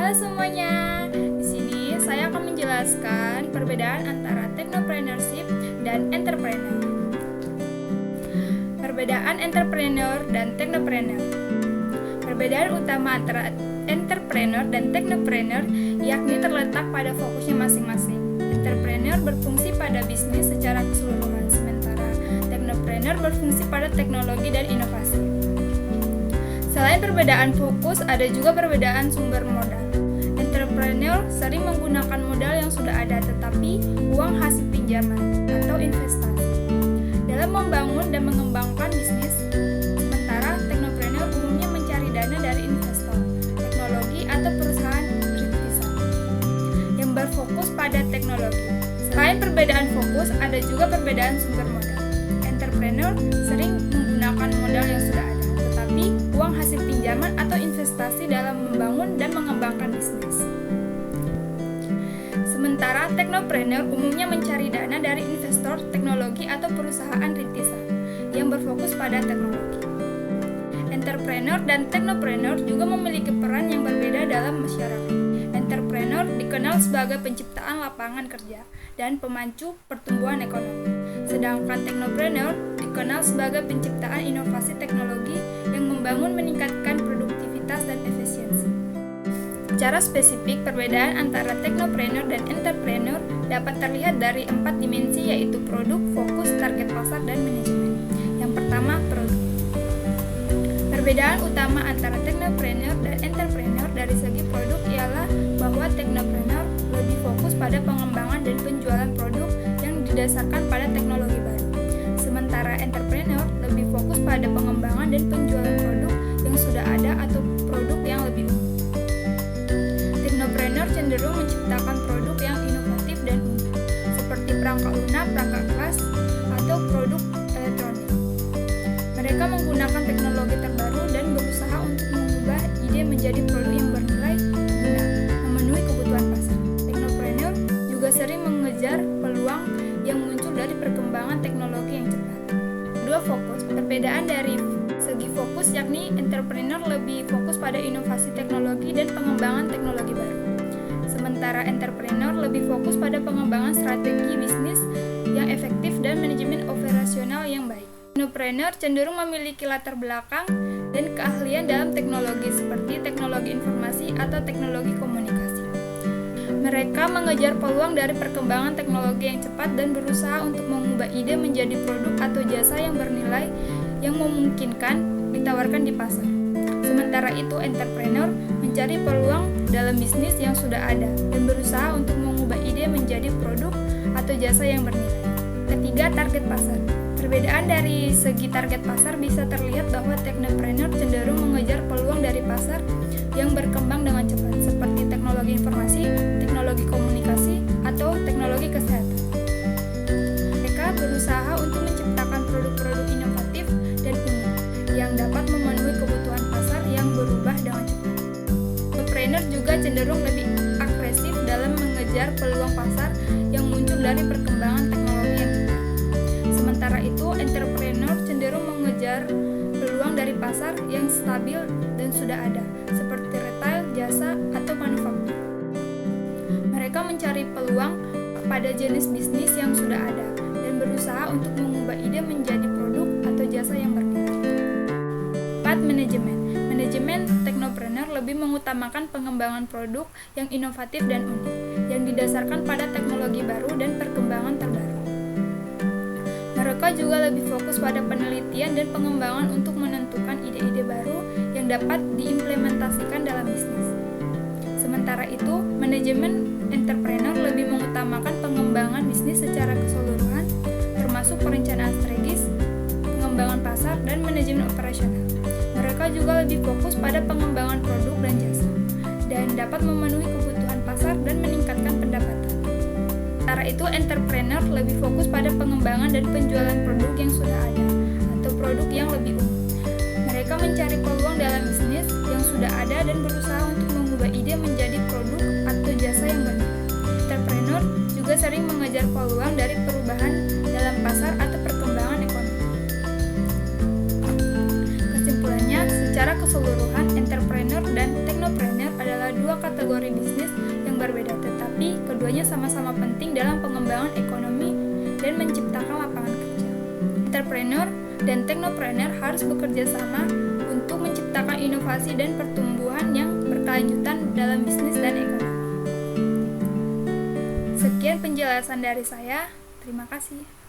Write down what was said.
Halo semuanya, di sini saya akan menjelaskan perbedaan antara technopreneurship dan entrepreneur. Perbedaan entrepreneur dan technopreneur. Perbedaan utama antara entrepreneur dan technopreneur yakni terletak pada fokusnya masing-masing. Entrepreneur berfungsi pada bisnis secara keseluruhan, sementara technopreneur berfungsi pada teknologi dan inovasi. Selain perbedaan fokus, ada juga perbedaan sumber modal. Entrepreneur sering menggunakan modal yang sudah ada, tetapi uang hasil pinjaman atau investasi dalam membangun dan mengembangkan bisnis. Sementara technopreneur umumnya mencari dana dari investor, teknologi atau perusahaan rintisan yang berfokus pada teknologi. Selain perbedaan fokus, ada juga perbedaan sumber modal. Entrepreneur sering menggunakan modal yang sudah ada, tetapi uang hasil pinjaman atau investasi dalam membangun dan mengembangkan bisnis. Sementara technopreneur umumnya mencari dana dari investor, teknologi atau perusahaan rintisan yang berfokus pada teknologi. Entrepreneur dan technopreneur juga memiliki peran yang berbeda dalam masyarakat. Entrepreneur dikenal sebagai penciptaan lapangan kerja dan pemacu pertumbuhan ekonomi. Sedangkan technopreneur dikenal sebagai penciptaan inovasi teknologi yang membangun meningkatkan produktivitas dan efisiensi. Secara spesifik, perbedaan antara technopreneur dan entrepreneur dapat terlihat dari 4 dimensi, yaitu produk, fokus, target pasar, dan manajemen. Yang pertama, produk. Perbedaan utama antara technopreneur dan entrepreneur dari segi produk ialah bahwa technopreneur lebih fokus pada pengembangan dan penjualan produk yang didasarkan pada teknologi baru. Sementara entrepreneur lebih fokus pada pengembangan dan penjualan produk yang sudah ada atau produk yang lebih umum. Technopreneur cenderung menciptakan produk yang inovatif dan unik, seperti perangkat lunak, perangkat kelas, atau produk elektronik. Mereka menggunakan teknologi terbaru dan berusaha untuk mengubah ide menjadi produk yang bernilai guna memenuhi kebutuhan pasar. Technopreneur juga sering mengejar peluang yang muncul dari perkembangan teknologi yang cepat. Kedua, fokus. Perbedaan dari segi fokus yakni entrepreneur lebih fokus pada inovasi teknologi dan pengembangan teknologi baru. Sementara entrepreneur lebih fokus pada pengembangan strategi bisnis yang efektif dan manajemen operasional yang baik. Technopreneur cenderung memiliki latar belakang dan keahlian dalam teknologi seperti teknologi informasi atau teknologi komunikasi. Mereka mengejar peluang dari perkembangan teknologi yang cepat dan berusaha untuk mengubah ide menjadi produk atau jasa yang bernilai yang memungkinkan ditawarkan di pasar. Sementara itu, entrepreneur mencari peluang dalam bisnis yang sudah ada dan berusaha untuk mengubah ide menjadi produk atau jasa yang bernilai. Ketiga, target pasar. Perbedaan dari segi target pasar bisa terlihat bahwa technopreneur cenderung mengejar peluang dari pasar yang berkembang dengan cepat, seperti teknologi informasi, teknologi komunikasi, atau teknologi kesehatan. Mereka berusaha untuk menciptakan produk-produk inovatif dan unik yang dapat memenuhi kebutuhan pasar yang berubah dengan cepat. Technopreneur juga cenderung lebih agresif dalam mengejar peluang pasar yang muncul dari perkembangan teknologi yang cepat. Sementara itu, entrepreneur cenderung mengejar peluang dari pasar yang stabil dan sudah ada, seperti retail, jasa, atau manufaktur. Mereka mencari peluang pada jenis bisnis yang sudah ada dan berusaha untuk mengubah ide menjadi produk atau jasa yang bernilai. 4. Manajemen. Manajemen technopreneur lebih mengutamakan pengembangan produk yang inovatif dan unik, yang didasarkan pada teknologi baru dan perkembangan terbaru. Mereka juga lebih fokus pada penelitian dan pengembangan untuk menentukan ide-ide baru yang dapat diimplementasikan dalam bisnis. Sementara itu, manajemen entrepreneur lebih mengutamakan pengembangan bisnis secara keseluruhan, termasuk perencanaan strategis, pengembangan pasar, dan manajemen operasional. Mereka juga lebih fokus pada pengembangan produk dan jasa, dan dapat memenuhi kebutuhan pasar dan meningkatkan pendapatan. Sementara itu, entrepreneur lebih fokus pada pengembangan dan penjualan produk yang sudah ada atau produk yang lebih umum. Mereka mencari peluang dalam bisnis yang sudah ada dan berusaha untuk mengubah ide menjadi produk atau jasa yang bernilai. Entrepreneur juga sering mengejar peluang dari perubahan dalam pasar atau perkembangan ekonomi. Kesimpulannya, secara keseluruhan, entrepreneur dan technopreneur adalah dua kategori kategori bisnis yang berbeda, tetapi keduanya sama-sama penting dalam pengembangan ekonomi dan menciptakan lapangan kerja. Entrepreneur dan teknopreneur harus bekerja sama untuk menciptakan inovasi dan pertumbuhan yang berkelanjutan dalam bisnis dan ekonomi. Sekian penjelasan dari saya. Terima kasih.